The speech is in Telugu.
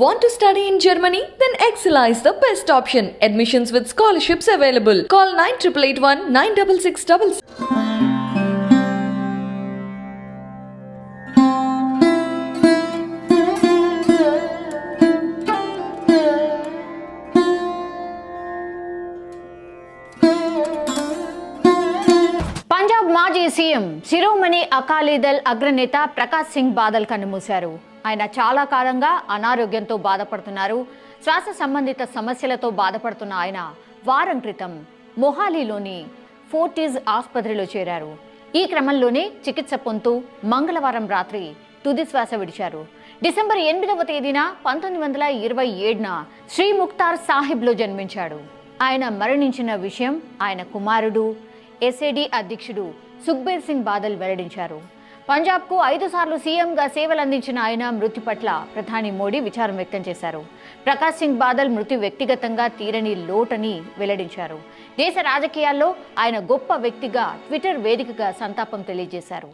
Want to study in Germany? Then Excella is the best option. Admissions with scholarships available. Call 9881 96666. Punjab మాజీ సీఎం శిరోమణి అకాలీదళ్ అగ్రనేత ప్రకాష్ సింగ్ బాదల్ కన్నుమూశారు. ఆయన చాలా కాలంగా అనారోగ్యంతో బాధపడుతున్నారు. శ్వాస సంబంధిత సమస్యలతో బాధపడుతున్న ఆయన వారం క్రితం మొహాలీలోని ఫోర్టిస్ ఆసుపత్రిలో చేరారు. ఈ క్రమంలోనే చికిత్స పొందుతూ మంగళవారం రాత్రి తుది శ్వాస విడిచారు. డిసెంబర్ 8వ తేదీన 1927న శ్రీ ముక్తార్ సాహిబ్లో జన్మించాడు. ఆయన మరణించిన విషయం ఆయన కుమారుడు ఎస్ఏడి అధ్యక్షుడు సుఖ్బీర్ సింగ్ బాదల్ వెల్లడించారు. పంజాబ్కు 5 సార్లు సీఎంగా సేవలందించిన ఆయన మృతి పట్ల ప్రధాని మోడీ విచారం వ్యక్తం చేశారు. ప్రకాష్ సింగ్ బాదల్ మృతి వ్యక్తిగతంగా తీరని లోటని వెల్లడించారు. దేశ రాజకీయాల్లో ఆయన గొప్ప వ్యక్తిగా ట్విట్టర్ వేదికగా సంతాపం తెలియజేశారు.